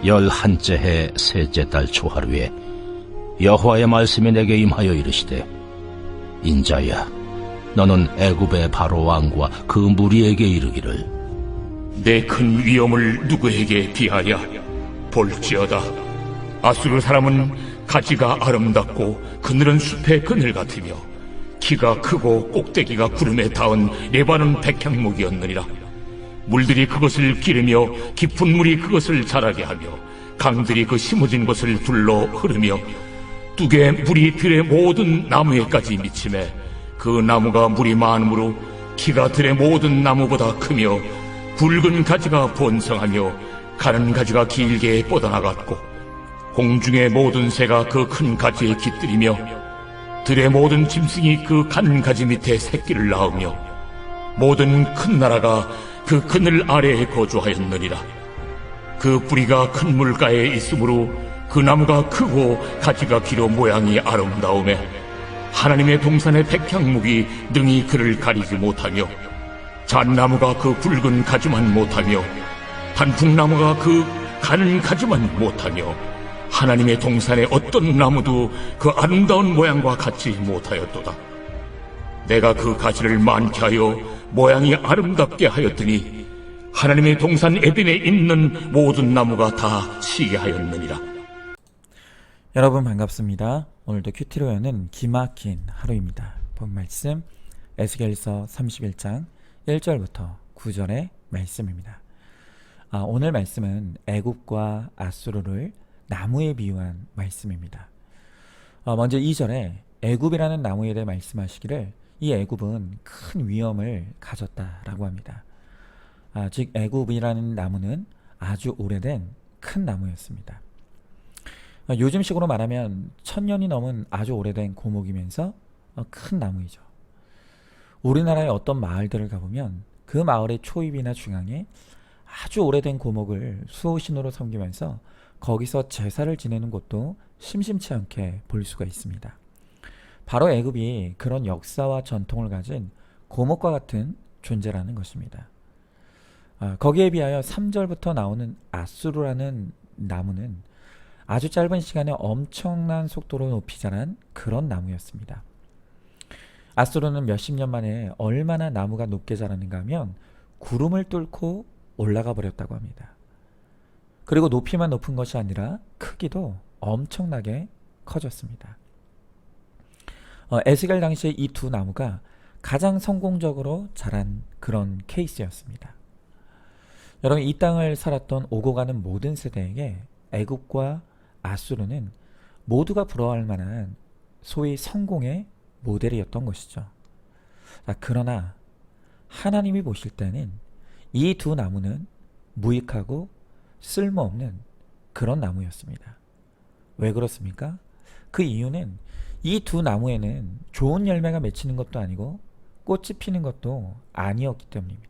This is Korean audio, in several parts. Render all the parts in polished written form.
11째 해 셋째 달 초하루에 여호와의 말씀이 내게 임하여 이르시되, 인자야, 너는 애굽의 바로 왕과 그 무리에게 이르기를, 내 큰 위엄을 누구에게 비하랴? 볼지어다, 아수르 사람은 가지가 아름답고 그늘은 숲의 그늘 같으며 키가 크고 꼭대기가 구름에 닿은 레바논 백향목이었느니라. 물들이 그것을 기르며 깊은 물이 그것을 자라게 하며 강들이 그 심어진 곳을 둘러 흐르며 뚝에 물이 들의 모든 나무에까지 미치매 그 나무가 물이 많으므로 키가 들의 모든 나무보다 크며 굵은 가지가 번성하며 가는 가지가 길게 뻗어나갔고 공중의 모든 새가 그 큰 가지에 깃들이며 들의 모든 짐승이 그 간 가지 밑에 새끼를 낳으며 모든 큰 나라가 그 그늘 아래에 거주하였느니라. 그 뿌리가 큰 물가에 있으므로 그 나무가 크고 가지가 길어 모양이 아름다우매 하나님의 동산의 백향목이 능히 그를 가리지 못하며 잣나무가 그 굵은 가지만 못하며 단풍나무가 그 가는 가지만 못하며 하나님의 동산의 어떤 나무도 그 아름다운 모양과 같지 못하였도다. 내가 그 가지를 많게 하여 모양이 아름답게 하였더니 하나님의 동산 에덴에 있는 모든 나무가 다 시게 하였느니라. 여러분 반갑습니다. 오늘도 큐티로여는 기막힌 하루입니다. 본 말씀 에스겔서 31장 1절부터 9절의 말씀입니다. 오늘 말씀은 애굽과 아수르를 나무에 비유한 말씀입니다. 먼저 2절에 애굽이라는 나무에 대해 말씀하시기를 이 애굽은 큰 위엄을 가졌다라고 합니다. 즉 애굽이라는 나무는 아주 오래된 큰 나무였습니다. 요즘식으로 말하면 1000년이 넘은 아주 오래된 고목이면서 큰 나무이죠. 우리나라의 어떤 마을들을 가보면 그 마을의 초입이나 중앙에 아주 오래된 고목을 수호신으로 섬기면서 거기서 제사를 지내는 곳도 심심치 않게 볼 수가 있습니다. 바로 애굽이 그런 역사와 전통을 가진 고목과 같은 존재라는 것입니다. 거기에 비하여 3절부터 나오는 아수르라는 나무는 아주 짧은 시간에 엄청난 속도로 높이 자란 그런 나무였습니다. 아수르는 몇십 년 만에 얼마나 나무가 높게 자라는가 하면 구름을 뚫고 올라가 버렸다고 합니다. 그리고 높이만 높은 것이 아니라 크기도 엄청나게 커졌습니다. 에스겔 당시에 이 두 나무가 가장 성공적으로 자란 그런 케이스였습니다. 여러분, 이 땅을 살았던 오고 가는 모든 세대에게 애굽과 아수르는 모두가 부러워할 만한 소위 성공의 모델이었던 것이죠. 그러나 하나님이 보실 때는 이 두 나무는 무익하고 쓸모없는 그런 나무였습니다. 왜 그렇습니까? 그 이유는 이 두 나무에는 좋은 열매가 맺히는 것도 아니고 꽃이 피는 것도 아니었기 때문입니다.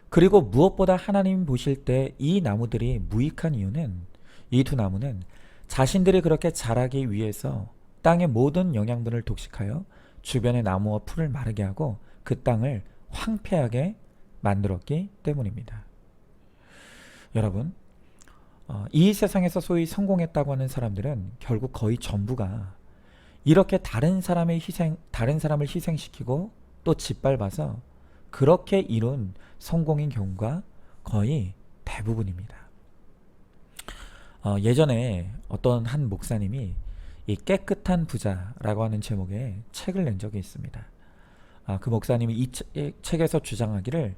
그리고 무엇보다 하나님 보실 때 이 나무들이 무익한 이유는 이 두 나무는 자신들이 그렇게 자라기 위해서 땅의 모든 영양분을 독식하여 주변의 나무와 풀을 마르게 하고 그 땅을 황폐하게 만들었기 때문입니다. 여러분, 이 세상에서 소위 성공했다고 하는 사람들은 결국 거의 전부가 이렇게 다른 사람을 희생시키고 또 짓밟아서 그렇게 이룬 성공인 경우가 거의 대부분입니다. 예전에 어떤 한 목사님이 이 깨끗한 부자라고 하는 제목의 책을 낸 적이 있습니다. 그 목사님이 이 책에서 주장하기를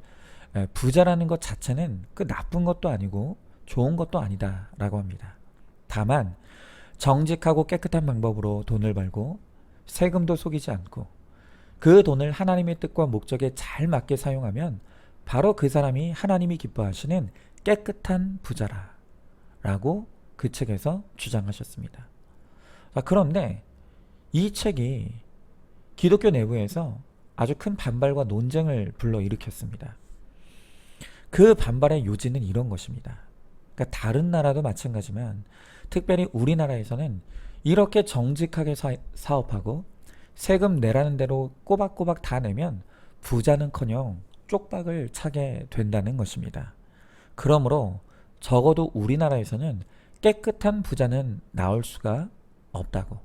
부자라는 것 자체는 그 나쁜 것도 아니고 좋은 것도 아니다 라고 합니다. 다만 정직하고 깨끗한 방법으로 돈을 벌고 세금도 속이지 않고 그 돈을 하나님의 뜻과 목적에 잘 맞게 사용하면 바로 그 사람이 하나님이 기뻐하시는 깨끗한 부자라 라고 그 책에서 주장하셨습니다. 그런데 이 책이 기독교 내부에서 아주 큰 반발과 논쟁을 불러일으켰습니다. 그 반발의 요지는 이런 것입니다. 그러니까 다른 나라도 마찬가지지만 특별히 우리나라에서는 이렇게 정직하게 사업하고 세금 내라는 대로 꼬박꼬박 다 내면 부자는커녕 쪽박을 차게 된다는 것입니다. 그러므로 적어도 우리나라에서는 깨끗한 부자는 나올 수가 없다고.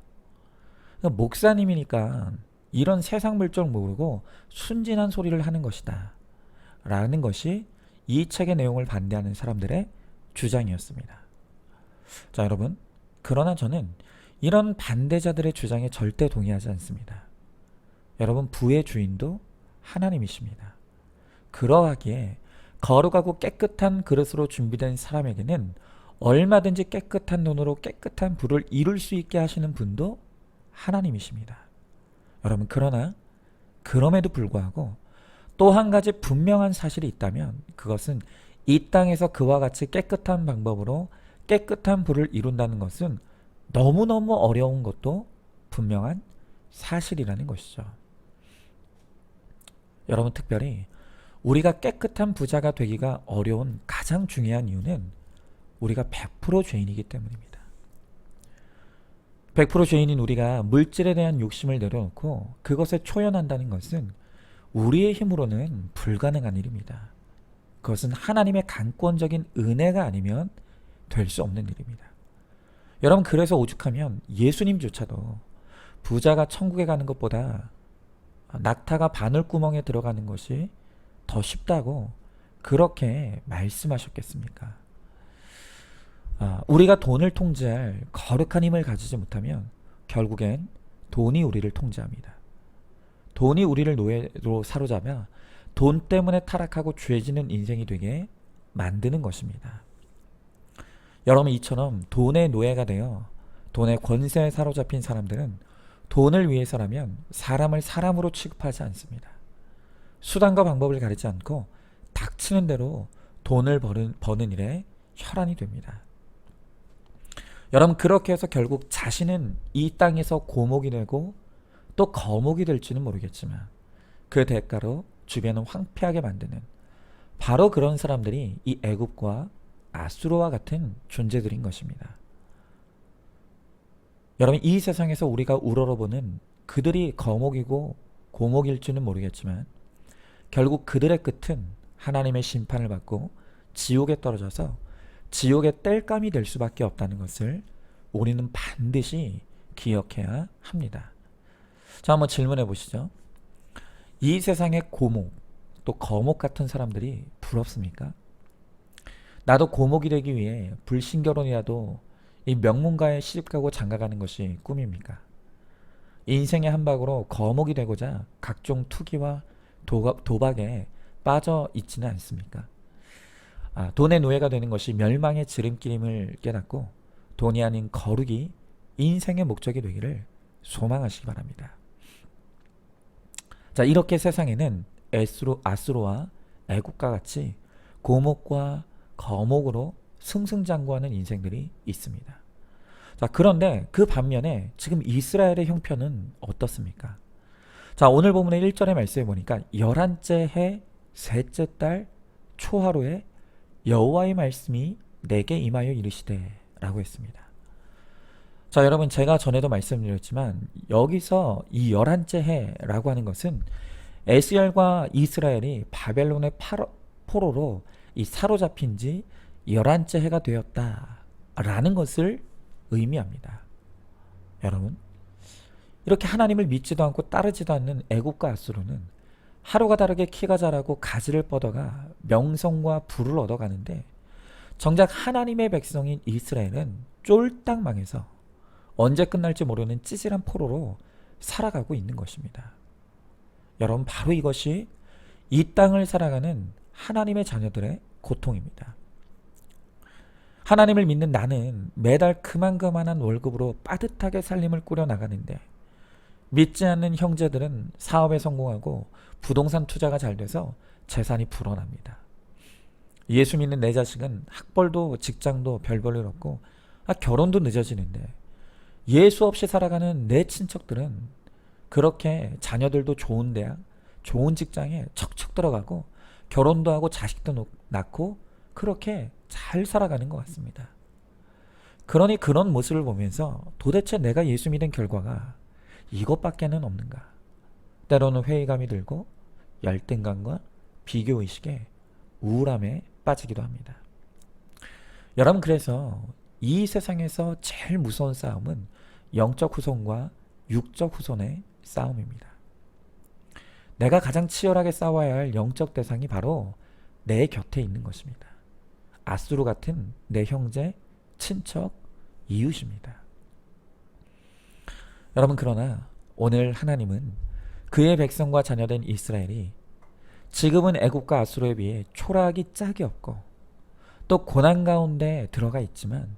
그러니까 목사님이니까 이런 세상 물정 모르고 순진한 소리를 하는 것이다 라는 것이 이 책의 내용을 반대하는 사람들의 주장이었습니다. 자, 여러분, 그러나 저는 이런 반대자들의 주장에 절대 동의하지 않습니다. 여러분, 부의 주인도 하나님이십니다. 그러하기에 거룩하고 깨끗한 그릇으로 준비된 사람에게는 얼마든지 깨끗한 눈으로 깨끗한 부를 이룰 수 있게 하시는 분도 하나님이십니다. 여러분, 그러나 그럼에도 불구하고 또 한 가지 분명한 사실이 있다면 그것은 이 땅에서 그와 같이 깨끗한 방법으로 깨끗한 부를 이룬다는 것은 너무너무 어려운 것도 분명한 사실이라는 것이죠. 여러분, 특별히 우리가 깨끗한 부자가 되기가 어려운 가장 중요한 이유는 우리가 100% 죄인이기 때문입니다. 100% 죄인인 우리가 물질에 대한 욕심을 내려놓고 그것에 초연한다는 것은 우리의 힘으로는 불가능한 일입니다. 그것은 하나님의 강권적인 은혜가 아니면 될 수 없는 일입니다. 여러분, 그래서 오죽하면 예수님조차도 부자가 천국에 가는 것보다 낙타가 바늘구멍에 들어가는 것이 더 쉽다고 그렇게 말씀하셨겠습니까? 우리가 돈을 통제할 거룩한 힘을 가지지 못하면 결국엔 돈이 우리를 통제합니다. 돈이 우리를 노예로 사로잡아 돈 때문에 타락하고 죄지는 인생이 되게 만드는 것입니다. 여러분, 이처럼 돈의 노예가 되어 돈의 권세에 사로잡힌 사람들은 돈을 위해서라면 사람을 사람으로 취급하지 않습니다. 수단과 방법을 가리지 않고 닥치는 대로 돈을 버는 일에 혈안이 됩니다. 여러분, 그렇게 해서 결국 자신은 이 땅에서 고목이 되고 또 거목이 될지는 모르겠지만 그 대가로 주변을 황폐하게 만드는 바로 그런 사람들이 이 애굽과 아수르와 같은 존재들인 것입니다. 여러분, 이 세상에서 우리가 우러러보는 그들이 거목이고 고목일지는 모르겠지만 결국 그들의 끝은 하나님의 심판을 받고 지옥에 떨어져서 지옥의 땔감이 될 수밖에 없다는 것을 우리는 반드시 기억해야 합니다. 자, 한번 질문해 보시죠. 이 세상의 고목 또 거목 같은 사람들이 부럽습니까? 나도 고목이 되기 위해 불신결혼이라도 이 명문가에 시집가고 장가가는 것이 꿈입니까? 인생의 한 방으로 거목이 되고자 각종 투기와 도박에 빠져 있지는 않습니까? 돈의 노예가 되는 것이 멸망의 지름길임을 깨닫고 돈이 아닌 거룩이 인생의 목적이 되기를 소망하시기 바랍니다. 자, 이렇게 세상에는 아수르와 애국과 같이 고목과 거목으로 승승장구하는 인생들이 있습니다. 자, 그런데 그 반면에 지금 이스라엘의 형편은 어떻습니까? 자, 오늘 본문의 1절의 말씀에 보니까 11째 해 셋째 달 초하루에 여호와의 말씀이 내게 임하여 이르시되 라고 했습니다. 자, 여러분, 제가 전에도 말씀드렸지만 여기서 이 11째 해라고 하는 것은 에스겔과 이스라엘이 바벨론의 포로로 이 사로잡힌 지 11째 해가 되었다라는 것을 의미합니다. 여러분, 이렇게 하나님을 믿지도 않고 따르지도 않는 애국과 아수르는 하루가 다르게 키가 자라고 가지를 뻗어가 명성과 부를 얻어가는데 정작 하나님의 백성인 이스라엘은 쫄딱 망해서 언제 끝날지 모르는 찌질한 포로로 살아가고 있는 것입니다. 여러분, 바로 이것이 이 땅을 살아가는 하나님의 자녀들의 고통입니다. 하나님을 믿는 나는 매달 그만한 월급으로 빠듯하게 살림을 꾸려나가는데 믿지 않는 형제들은 사업에 성공하고 부동산 투자가 잘 돼서 재산이 불어납니다. 예수 믿는 내 자식은 학벌도 직장도 별 볼일 없고 결혼도 늦어지는데 예수 없이 살아가는 내 친척들은 그렇게 자녀들도 좋은 대학, 좋은 직장에 척척 들어가고 결혼도 하고 자식도 낳고 그렇게 잘 살아가는 것 같습니다. 그러니 그런 모습을 보면서 도대체 내가 예수 믿은 결과가 이것밖에는 없는가? 때로는 회의감이 들고 열등감과 비교의식에 우울함에 빠지기도 합니다. 여러분, 그래서 이 세상에서 제일 무서운 싸움은 영적 후손과 육적 후손의 싸움입니다. 내가 가장 치열하게 싸워야 할 영적 대상이 바로 내 곁에 있는 것입니다. 아수르 같은 내 형제, 친척, 이웃입니다. 여러분, 그러나 오늘 하나님은 그의 백성과 자녀된 이스라엘이 지금은 애국과 아수르에 비해 초라하기 짝이 없고 또 고난 가운데 들어가 있지만,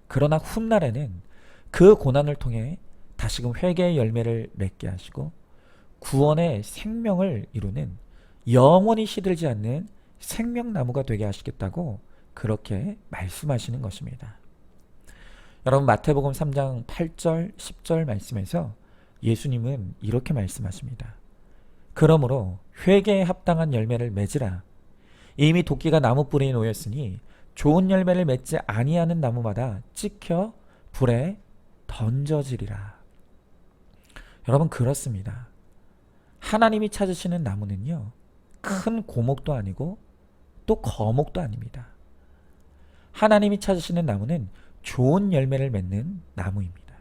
그러나 훗날에는 그 고난을 통해 다시금 회개의 열매를 맺게 하시고 구원의 생명을 이루는 영원히 시들지 않는 생명나무가 되게 하시겠다고 그렇게 말씀하시는 것입니다. 여러분, 마태복음 3장 8절 10절 말씀에서 예수님은 이렇게 말씀하십니다. 그러므로 회개에 합당한 열매를 맺으라. 이미 도끼가 나무 뿌리에 놓였으니 좋은 열매를 맺지 아니하는 나무마다 찍혀 불에 던져지리라. 여러분, 그렇습니다. 하나님이 찾으시는 나무는요, 큰 고목도 아니고 또 거목도 아닙니다. 하나님이 찾으시는 나무는 좋은 열매를 맺는 나무입니다.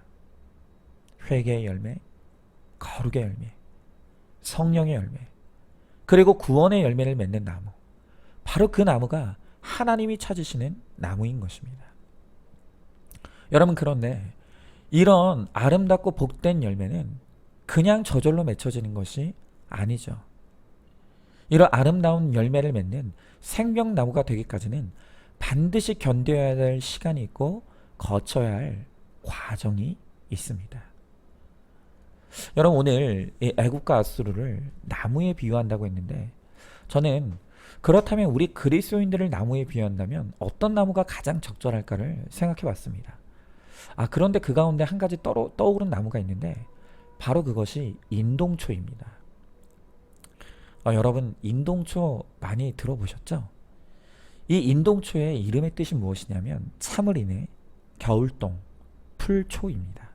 회개의 열매, 거룩의 열매, 성령의 열매, 그리고 구원의 열매를 맺는 나무, 바로 그 나무가 하나님이 찾으시는 나무인 것입니다. 여러분, 그런데 이런 아름답고 복된 열매는 그냥 저절로 맺혀지는 것이 아니죠. 이런 아름다운 열매를 맺는 생명나무가 되기까지는 반드시 견뎌야 할 시간이 있고 거쳐야 할 과정이 있습니다. 여러분, 오늘 이 애국과 아수르를 나무에 비유한다고 했는데, 저는 그렇다면 우리 그리스도인들을 나무에 비유한다면 어떤 나무가 가장 적절할까를 생각해 봤습니다. 그런데 그 가운데 한 가지 떠오른 나무가 있는데, 바로 그것이 인동초입니다. 여러분, 인동초 많이 들어보셨죠? 이 인동초의 이름의 뜻이 무엇이냐면 참을인의 겨울동, 풀초입니다.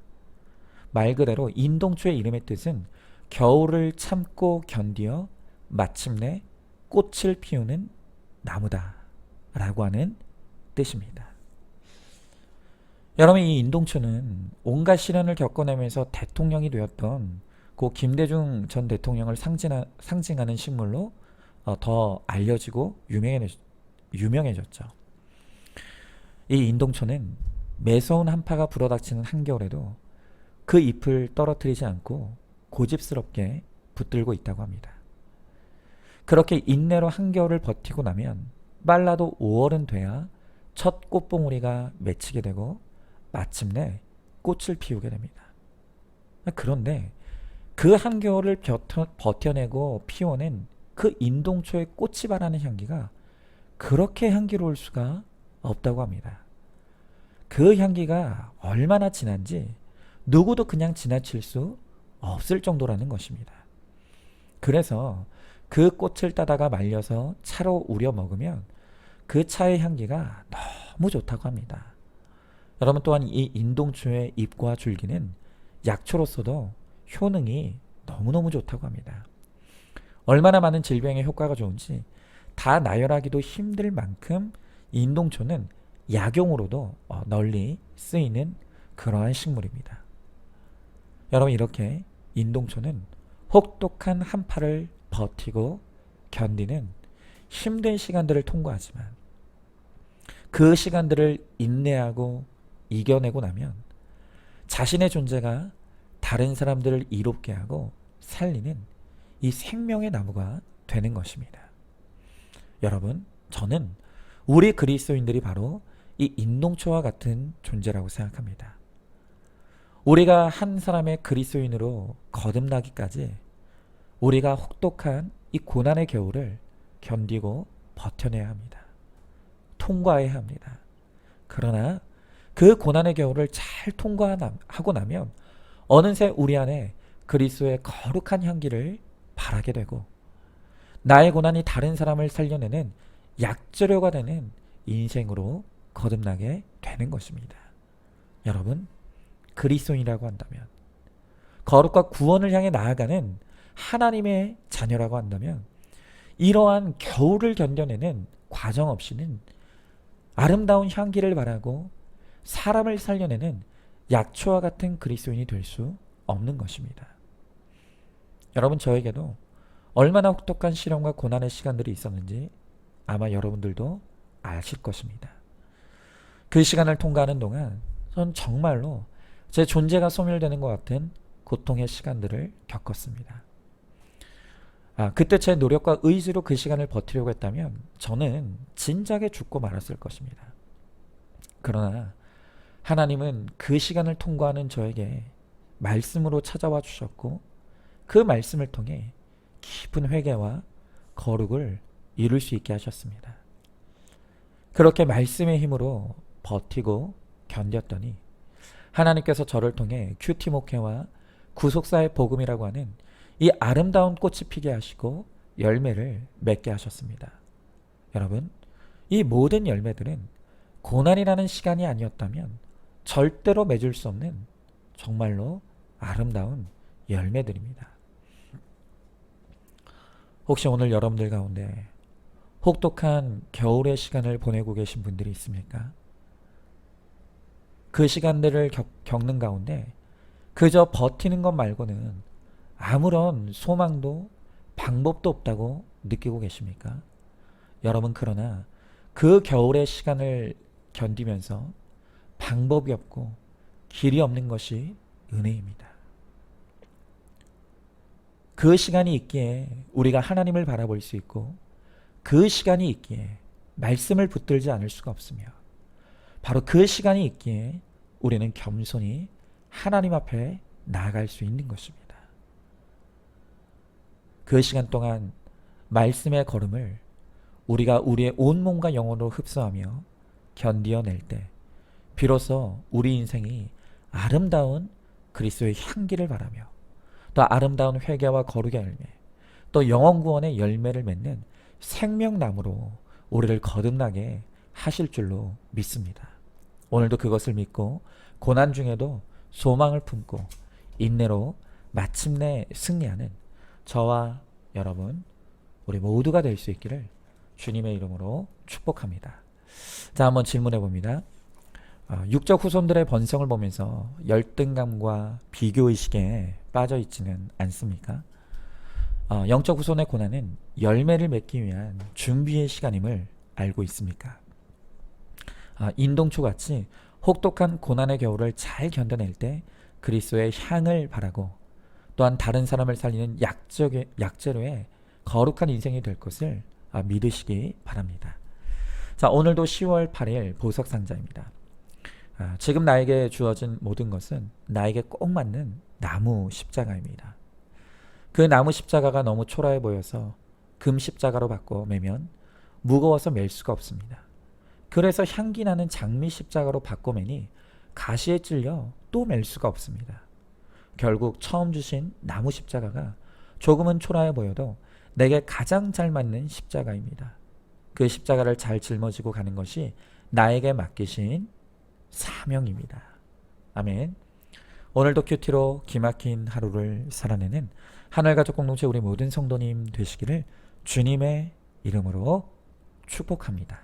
말 그대로 인동초의 이름의 뜻은 겨울을 참고 견디어 마침내 꽃을 피우는 나무다 라고 하는 뜻입니다. 여러분, 이 인동초는 온갖 시련을 겪어내면서 대통령이 되었던 고 김대중 전 대통령을 상징하는 식물로 더 알려지고 유명해졌죠. 이 인동초는 매서운 한파가 불어닥치는 한겨울에도 그 잎을 떨어뜨리지 않고 고집스럽게 붙들고 있다고 합니다. 그렇게 인내로 한겨울을 버티고 나면 빨라도 5월은 돼야 첫 꽃봉오리가 맺히게 되고 마침내 꽃을 피우게 됩니다. 그런데 그 한겨울을 버텨내고 피워낸 그 인동초의 꽃이 바라는 향기가 그렇게 향기로울 수가 없다고 합니다. 그 향기가 얼마나 진한지 누구도 그냥 지나칠 수 없을 정도라는 것입니다. 그래서 그 꽃을 따다가 말려서 차로 우려 먹으면 그 차의 향기가 너무 좋다고 합니다. 여러분, 또한 이 인동초의 잎과 줄기는 약초로서도 효능이 너무너무 좋다고 합니다. 얼마나 많은 질병에 효과가 좋은지 다 나열하기도 힘들 만큼 인동초는 약용으로도 널리 쓰이는 그러한 식물입니다. 여러분, 이렇게 인동초는 혹독한 한파를 버티고 견디는 힘든 시간들을 통과하지만 그 시간들을 인내하고 이겨내고 나면 자신의 존재가 다른 사람들을 이롭게 하고 살리는 이 생명의 나무가 되는 것입니다. 여러분, 저는 우리 그리스도인들이 바로 이 인동초와 같은 존재라고 생각합니다. 우리가 한 사람의 그리스도인으로 거듭나기까지 우리가 혹독한 이 고난의 겨울을 견디고 버텨내야 합니다. 통과해야 합니다. 그러나 그 고난의 겨울을 잘 통과하고 나면 어느새 우리 안에 그리스도의 거룩한 향기를 바라게 되고 나의 고난이 다른 사람을 살려내는 약재료가 되는 인생으로 거듭나게 되는 것입니다. 여러분, 그리스도인이라고 한다면, 거룩과 구원을 향해 나아가는 하나님의 자녀라고 한다면 이러한 겨울을 견뎌내는 과정 없이는 아름다운 향기를 바라고 사람을 살려내는 약초와 같은 그리스도인이 될 수 없는 것입니다. 여러분, 저에게도 얼마나 혹독한 시련과 고난의 시간들이 있었는지 아마 여러분들도 아실 것입니다. 그 시간을 통과하는 동안 전 정말로 제 존재가 소멸되는 것 같은 고통의 시간들을 겪었습니다. 그때 제 노력과 의지로 그 시간을 버티려고 했다면 저는 진작에 죽고 말았을 것입니다. 그러나 하나님은 그 시간을 통과하는 저에게 말씀으로 찾아와 주셨고 그 말씀을 통해 깊은 회개와 거룩을 이룰 수 있게 하셨습니다. 그렇게 말씀의 힘으로 버티고 견뎠더니 하나님께서 저를 통해 큐티 목회와 구속사의 복음이라고 하는 이 아름다운 꽃이 피게 하시고 열매를 맺게 하셨습니다. 여러분, 이 모든 열매들은 고난이라는 시간이 아니었다면 절대로 맺을 수 없는 정말로 아름다운 열매들입니다. 혹시 오늘 여러분들 가운데 혹독한 겨울의 시간을 보내고 계신 분들이 있습니까? 그 시간들을 겪는 가운데 그저 버티는 것 말고는 아무런 소망도 방법도 없다고 느끼고 계십니까? 여러분, 그러나 그 겨울의 시간을 견디면서 방법이 없고 길이 없는 것이 은혜입니다. 그 시간이 있기에 우리가 하나님을 바라볼 수 있고 그 시간이 있기에 말씀을 붙들지 않을 수가 없으며 바로 그 시간이 있기에 우리는 겸손히 하나님 앞에 나아갈 수 있는 것입니다. 그 시간 동안 말씀의 걸음을 우리가 우리의 온몸과 영혼으로 흡수하며 견디어낼 때 비로소 우리 인생이 아름다운 그리스도의 향기를 바라며 또 아름다운 회개와 거룩의 열매, 또 영혼 구원의 열매를 맺는 생명나무로 우리를 거듭나게 하실 줄로 믿습니다. 오늘도 그것을 믿고 고난 중에도 소망을 품고 인내로 마침내 승리하는 저와 여러분, 우리 모두가 될 수 있기를 주님의 이름으로 축복합니다. 자, 한번 질문해 봅니다. 육적 후손들의 번성을 보면서 열등감과 비교의식에 빠져 있지는 않습니까? 영적 후손의 고난은 열매를 맺기 위한 준비의 시간임을 알고 있습니까? 인동초같이 혹독한 고난의 겨울을 잘 견뎌낼 때 그리스도의 향을 바라고 또한 다른 사람을 살리는 약재로의 거룩한 인생이 될 것을 믿으시기 바랍니다. 자, 오늘도 10월 8일 보석상자입니다. 지금 나에게 주어진 모든 것은 나에게 꼭 맞는 나무 십자가입니다. 그 나무 십자가가 너무 초라해 보여서 금 십자가로 바꿔 매면 무거워서 맬 수가 없습니다. 그래서 향기 나는 장미 십자가로 바꿔 매니 가시에 찔려 또 맬 수가 없습니다. 결국 처음 주신 나무 십자가가 조금은 초라해 보여도 내게 가장 잘 맞는 십자가입니다. 그 십자가를 잘 짊어지고 가는 것이 나에게 맡기신 사명입니다. 아멘. 오늘도 큐티로 기막힌 하루를 살아내는 하늘가족 공동체 우리 모든 성도님 되시기를 주님의 이름으로 축복합니다.